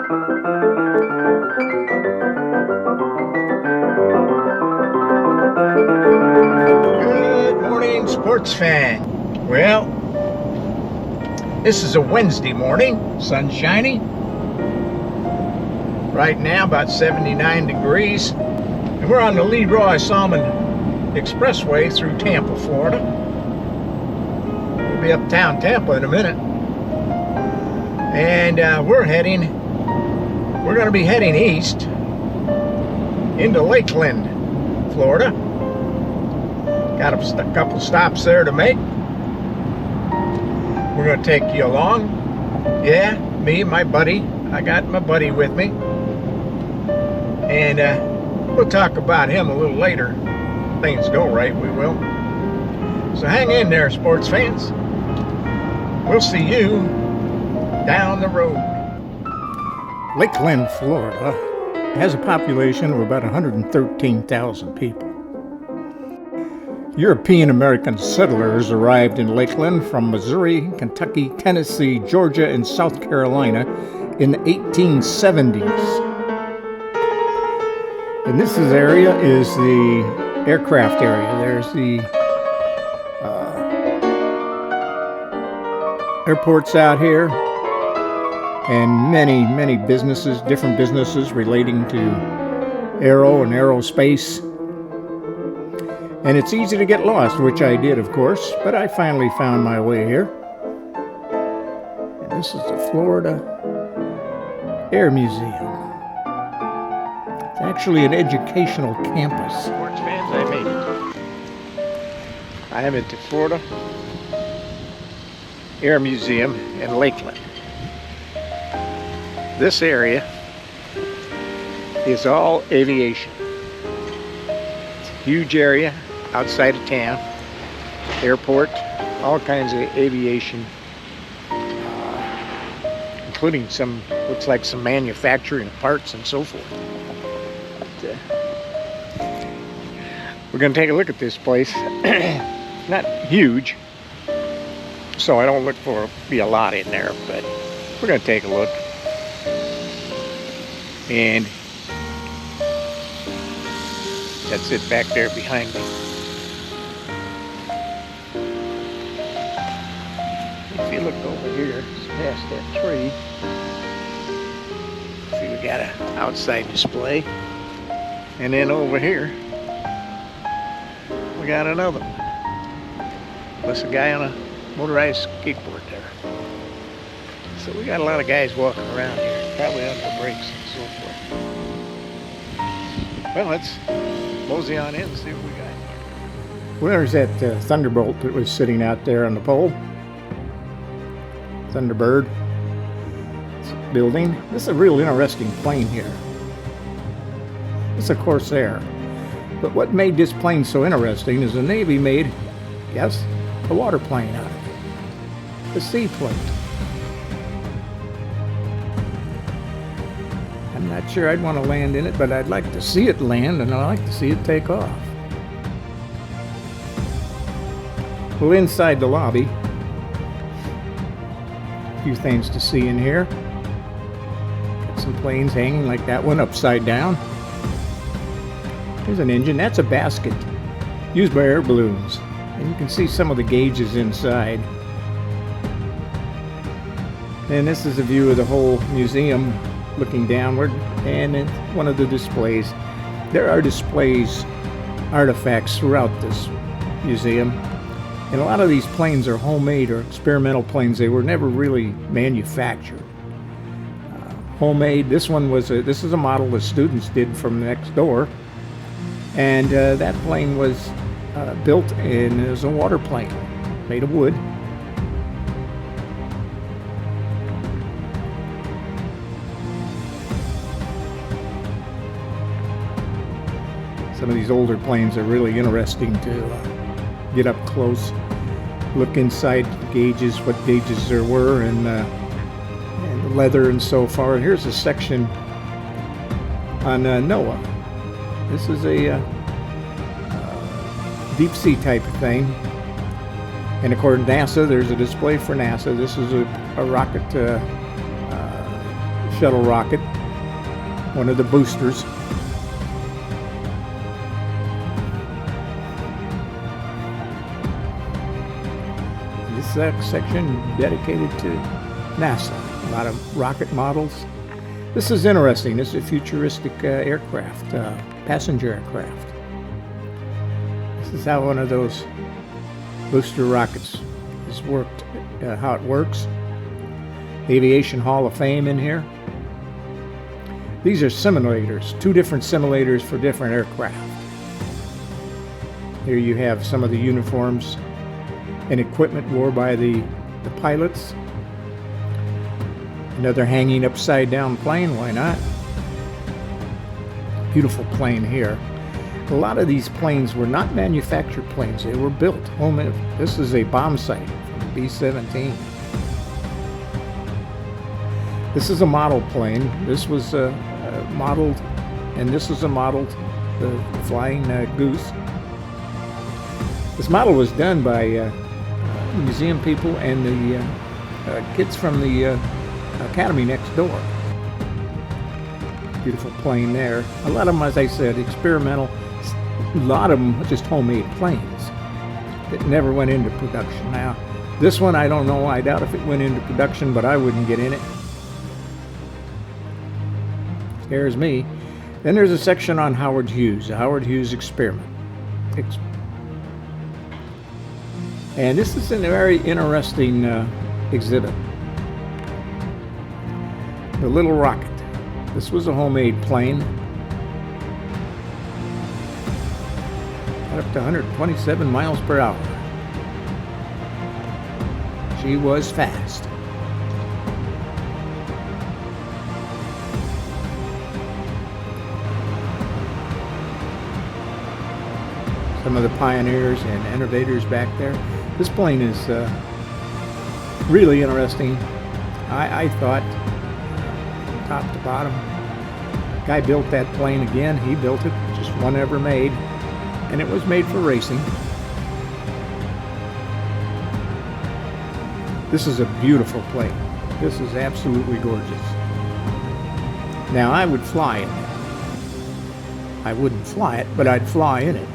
Good morning, sports fan. Well, this is a Wednesday morning, sunshiny. Right now, about 79 degrees. And we're on the Leroy Salmon Expressway through Tampa, Florida. We'll be uptown Tampa in a minute. And we're going to be heading east into Lakeland, Florida. Got a couple stops there to make. We're going to take you along. Yeah, me and my buddy. I got my buddy with me. And we'll talk about him a little later. If things go right, we will. So hang in there, sports fans. We'll see you down the road. Lakeland, Florida has a population of about 113,000 people. European American settlers arrived in Lakeland from Missouri, Kentucky, Tennessee, Georgia, and South Carolina in the 1870s. And this area is the aircraft area. There's the airports out here, and many businesses, different businesses relating to aero and aerospace. And it's easy to get lost, which I did, of course, but I finally found my way here. And this is the Florida Air Museum. It's actually an educational campus. Sports fans, I made it. I am at the Florida Air Museum in Lakeland. This area is all aviation. It's a huge area outside of town, airport, all kinds of aviation, including some, looks like some manufacturing parts and so forth. But, we're going to take a look at this place. Not huge, so I don't look for be a lot in there, but we're going to take a look. And that's it back there behind me. If you look over here, it's past that tree. See, we got an outside display. And then over here, we got another one. Plus a guy on a motorized skateboard there. So we got a lot of guys walking around here, probably on their brakes and so forth. Well, let's mosey on in and see what we got. Well, there's that Thunderbolt that was sitting out there on the pole. Thunderbird building. This is a real interesting plane here. It's a Corsair. But what made this plane so interesting is the Navy made, yes, a water plane out of it. A seaplane. I'm not sure I'd want to land in it, but I'd like to see it land, and I'd like to see it take off. Well, inside the lobby, a few things to see in here. Got some planes hanging like that one upside down. There's an engine. That's a basket used by air balloons. And you can see some of the gauges inside. And this is a view of the whole museum looking downward. And in one of the displays, there are displays, artifacts throughout this museum. And a lot of these planes are homemade or experimental planes. They were never really manufactured. Homemade. This is a model the students did from next door. And that plane was built as a water plane, made of wood. Some of these older planes are really interesting to get up close, look inside the gauges, what gauges there were, and the leather and so far. Here's a section on NOAA. This is a deep sea type of thing. And according to NASA, there's a display for NASA. This is a rocket shuttle rocket, one of the boosters. This section dedicated to NASA. A lot of rocket models. This is interesting. This is a futuristic aircraft, passenger aircraft. This is how one of those booster rockets is worked, how it works. Aviation Hall of Fame in here. These are simulators, 2 different simulators for different aircraft. Here you have some of the uniforms and equipment worn by the pilots. Another hanging upside down plane, why not? Beautiful plane here. A lot of these planes were not manufactured planes, they were built. This is a bomb sight from the B-17. This is a model plane. This was modeled, and this is a modeled flying goose. This model was done by museum people and the kids from the academy next door. Beautiful plane there. A lot of them, as I said, experimental. A lot of them just homemade planes that never went into production. Now, this one, I don't know. I doubt if it went into production, but I wouldn't get in it. Scares me. Then there's a section on Howard Hughes, the Howard Hughes experiment. And this is a very interesting exhibit. The little rocket. This was a homemade plane. Got up to 127 miles per hour. She was fast. Some of the pioneers and innovators back there. This plane is really interesting. I thought, top to bottom. Guy built that plane again. He built it, just one ever made, and it was made for racing. This is a beautiful plane. This is absolutely gorgeous. Now, I would fly in it. I wouldn't fly it, but I'd fly in it.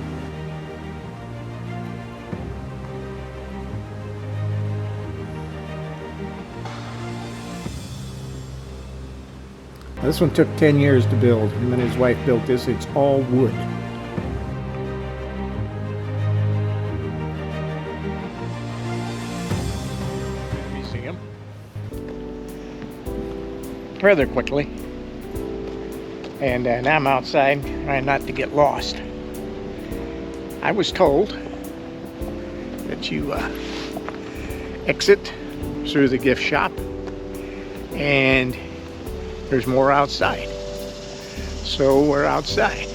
This one took 10 years to build. Him and his wife built this. It's all wood. Museum. Rather quickly. And now I'm outside trying not to get lost. I was told that you exit through the gift shop and there's more outside. So we're outside.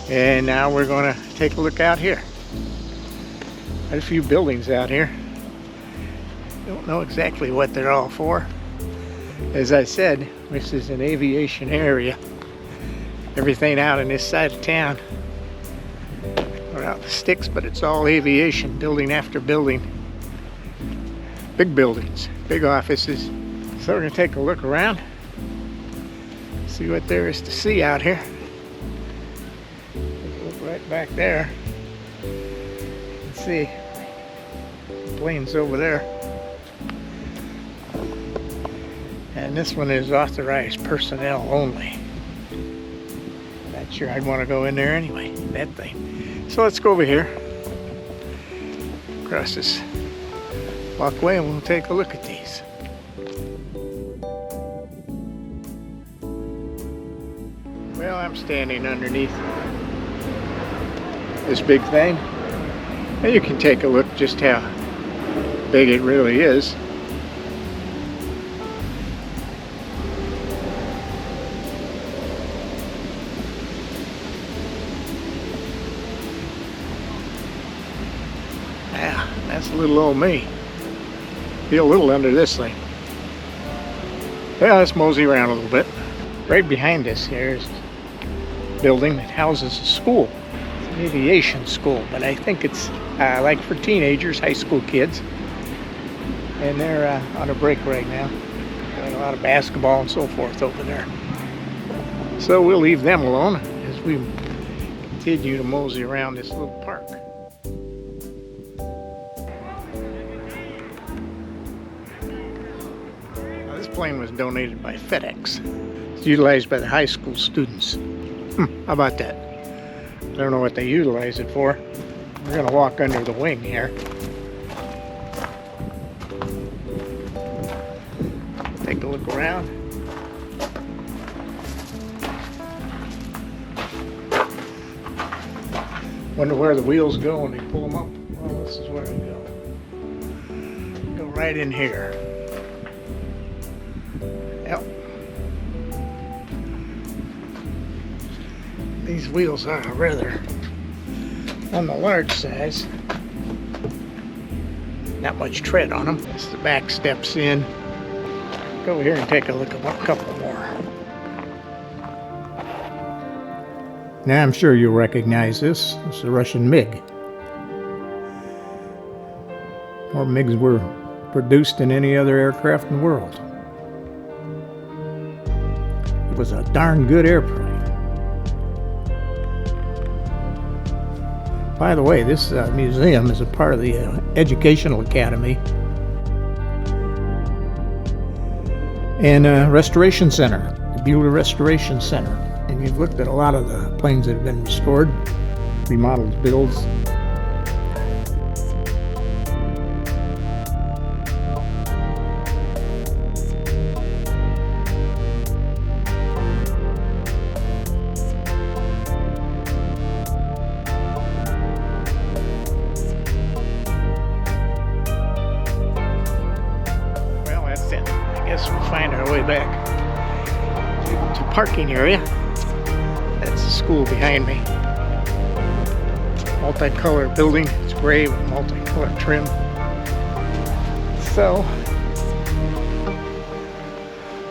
And now we're going to take a look out here. There's a few buildings out here. Don't know exactly what they're all for. As I said, this is an aviation area. Everything out in this side of town are out the sticks, but it's all aviation, building after building. Big buildings, big offices. So we're going to take a look around, see what there is to see out here. Take a look right back there. Let's see. The plane's over there. And this one is authorized personnel only. Not sure I'd want to go in there anyway, that thing. So let's go over here, across this walkway, and we'll take a look at these. Well, I'm standing underneath this big thing, and you can take a look just how big it really is. Yeah, that's little old me. Feel a little under this thing. Yeah, let's mosey around a little bit. Right behind us here is building that houses a school. It's an aviation school, but I think it's like for teenagers, high school kids. And they're on a break right now. Got a lot of basketball and so forth over there. So we'll leave them alone as we continue to mosey around this little park. Now, this plane was donated by FedEx. It's utilized by the high school students. How about that? I don't know what they utilize it for. We're gonna walk under the wing here. Take a look around. Wonder where the wheels go when they pull them up. Well, this is where they go. Go right in here. Yep. These wheels are rather on the large size. Not much tread on them. As the back steps in. Go over here and take a look at a couple more. Now I'm sure you'll recognize this. It's a Russian MiG. More MiGs were produced than any other aircraft in the world. It was a darn good airplane. By the way, this museum is a part of the Educational Academy and Restoration Center, the Bueller Restoration Center. And you've looked at a lot of the planes that have been restored, remodeled builds. Well, that's it. I guess we'll find our way back to the parking area. That's the school behind me. Multicolored building. It's gray with multicolored trim. So,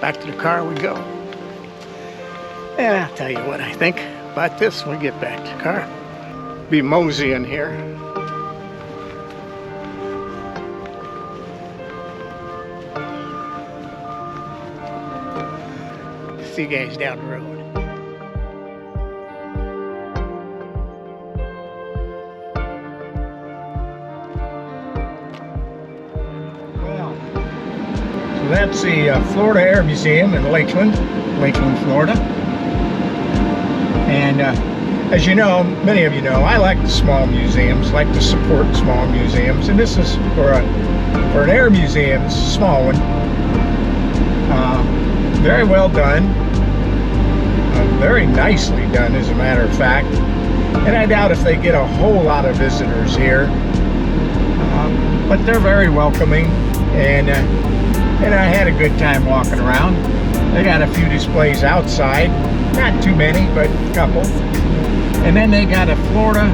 back to the car we go. And I'll tell you what I think about this when we get back to the car. Be moseying here. See you guys down the road. That's the Florida Air Museum in Lakeland, Florida. And as you know, many of you know, I like the small museums, like to support small museums. And this is for an air museum. It's a small one. Very well done. Very nicely done, as a matter of fact. And I doubt if they get a whole lot of visitors here. But they're very welcoming. And I had a good time walking around. They got a few displays outside, not too many, but a couple. And then they got a Florida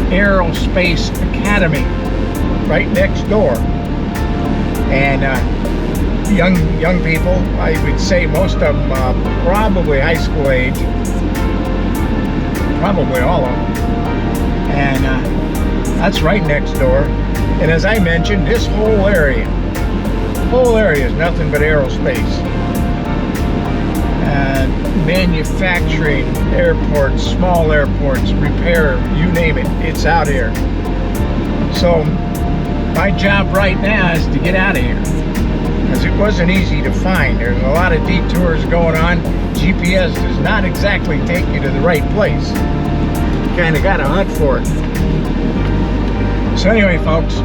Aerospace Academy right next door. And young people, I would say most of them probably high school age, probably all of them. And that's right next door. And as I mentioned, this whole area is nothing but aerospace. And manufacturing, airports, small airports, repair, you name it, it's out here. So my job right now is to get out of here, because it wasn't easy to find. There's a lot of detours going on. GPS does not exactly take you to the right place. You kind of got to hunt for it. So anyway, folks,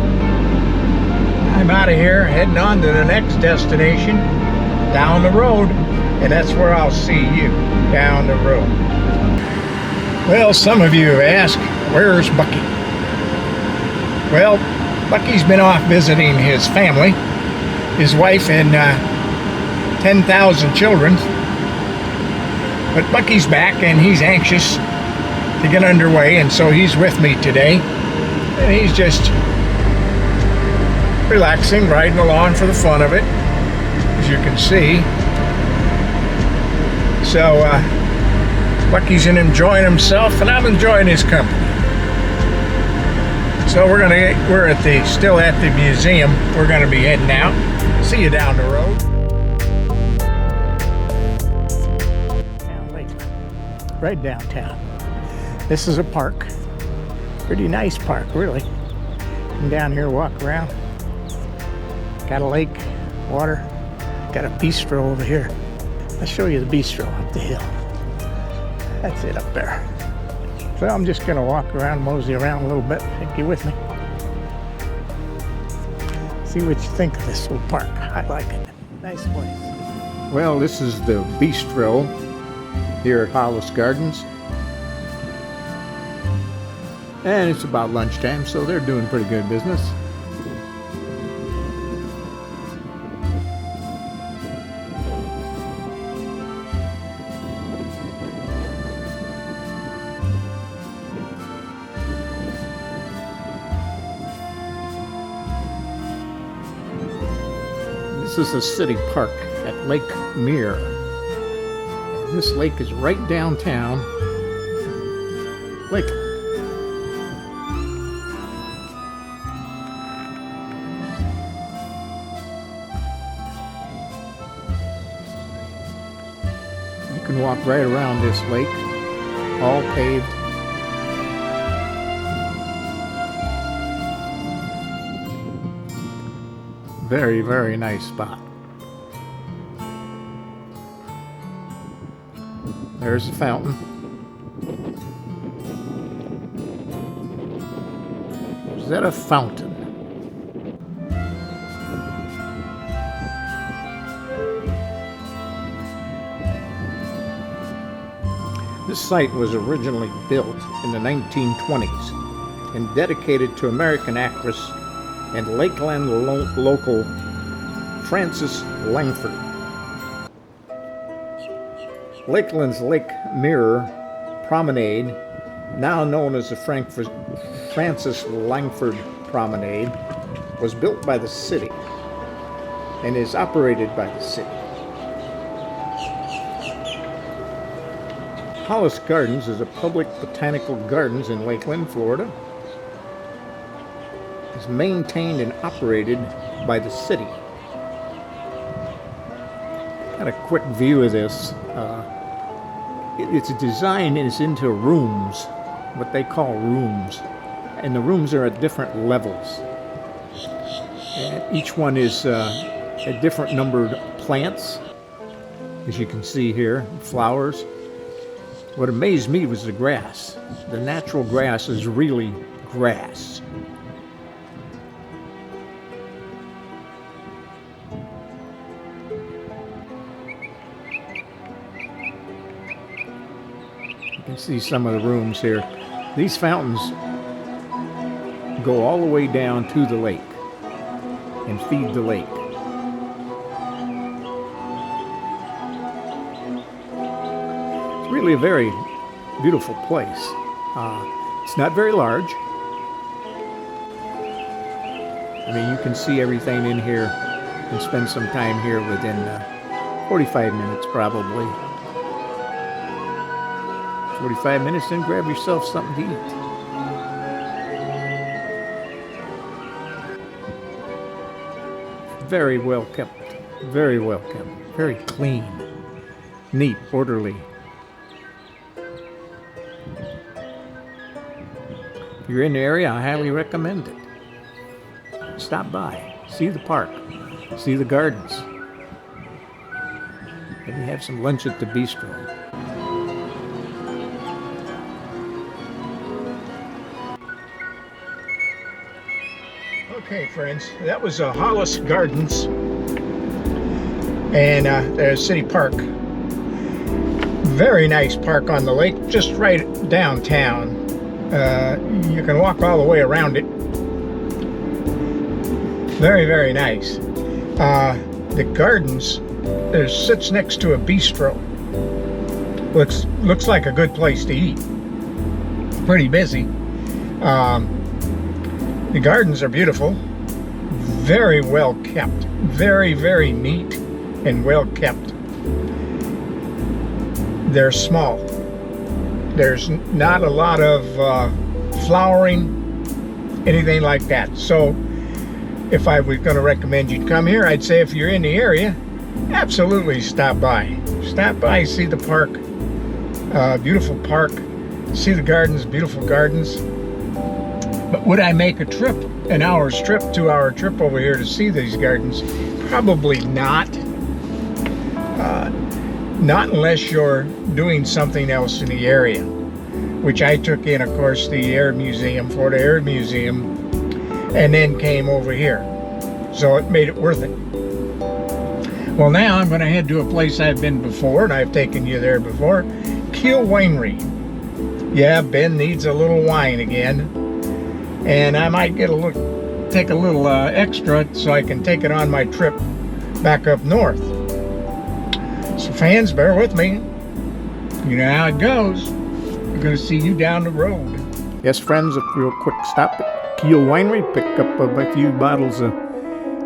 I'm out of here, heading on to the next destination down the road, and that's where I'll see you, down the road. Well, some of you have asked, where's Bucky? Well, Bucky's been off visiting his family, his wife and 10,000 children. But Bucky's back and he's anxious to get underway, and so he's with me today. And he's just relaxing, riding along for the fun of it, as you can see. So Bucky's enjoying himself, and I'm enjoying his company. So we're still at the museum. We're gonna be heading out. See you down the road. right downtown. This is a park. Pretty nice park, really. Come down here, walk around. Got a lake, water. Got a bistro over here. I'll show you the bistro up the hill. That's it up there. So I'm just gonna walk around, mosey around a little bit. Take you with me. See what you think of this little park. I like it. Nice place. Well, this is the bistro here at Hollis Gardens. And it's about lunchtime, so they're doing pretty good business. This is the city park at Lake Mere. This lake is right downtown Lakeland. You can walk right around this lake, all paved. Very, very nice spot. There's the fountain. Is that a fountain? This site was originally built in the 1920s and dedicated to American actress and Lakeland local Frances Langford. Lakeland's Lake Mirror Promenade, now known as the Frances Langford Promenade, was built by the city and is operated by the city. Hollis Gardens is a public botanical gardens in Lakeland, Florida. It's maintained and operated by the city. Got a quick view of this. Its design is into rooms, what they call rooms, and the rooms are at different levels. And each one is a different numbered plants, as you can see here, flowers. What amazed me was the grass. The natural grass is really grass. You can see some of the rooms here. These fountains go all the way down to the lake and feed the lake. It's really a very beautiful place. It's not very large. I mean, you can see everything in here and spend some time here within 45 minutes probably. 45 minutes, then grab yourself something to eat. Very well kept, very well kept, very clean, neat, orderly. If you're in the area, I highly recommend it. Stop by, see the park, see the gardens. Maybe have some lunch at the bistro. Okay, friends, that was Hollis Gardens and City Park. Very nice park on the lake, just right downtown. You can walk all the way around it. Very, very nice. The gardens, it sits next to a bistro. Looks like a good place to eat. Pretty busy. The gardens are beautiful, very well kept, very, very neat and well kept. They're small. There's not a lot of flowering, anything like that. So if I was going to recommend you come here, I'd say if you're in the area, absolutely stop by. Stop by, see the park. Beautiful park. See the gardens, beautiful gardens. But would I make a trip, an hour's trip, 2-hour trip over here to see these gardens? Probably not. Not unless you're doing something else in the area, which I took in, of course, the Air Museum, Florida Air Museum, and then came over here. So it made it worth it. Well, now I'm going to head to a place I've been before, and I've taken you there before, Keel Winery. Yeah, Ben needs a little wine again, and I might get take a little extra so I can take it on my trip back up north. So fans, bear with me. You know how it goes. I'm going to see you down the road. Yes, friends, a real quick stop at Keel Winery. Pick up a few bottles of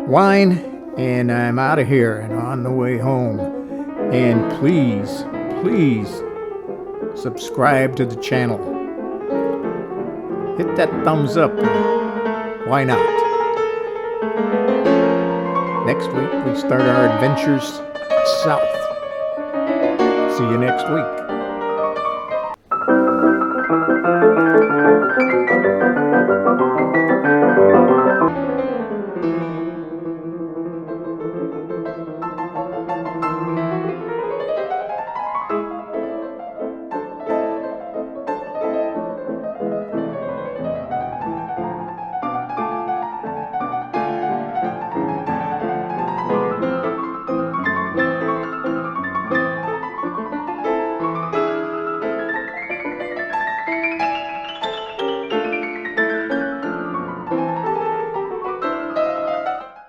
wine, and I'm out of here and on the way home. And please, please subscribe to the channel. Hit that thumbs up. Why not? Next week we start our adventures south. See you next week.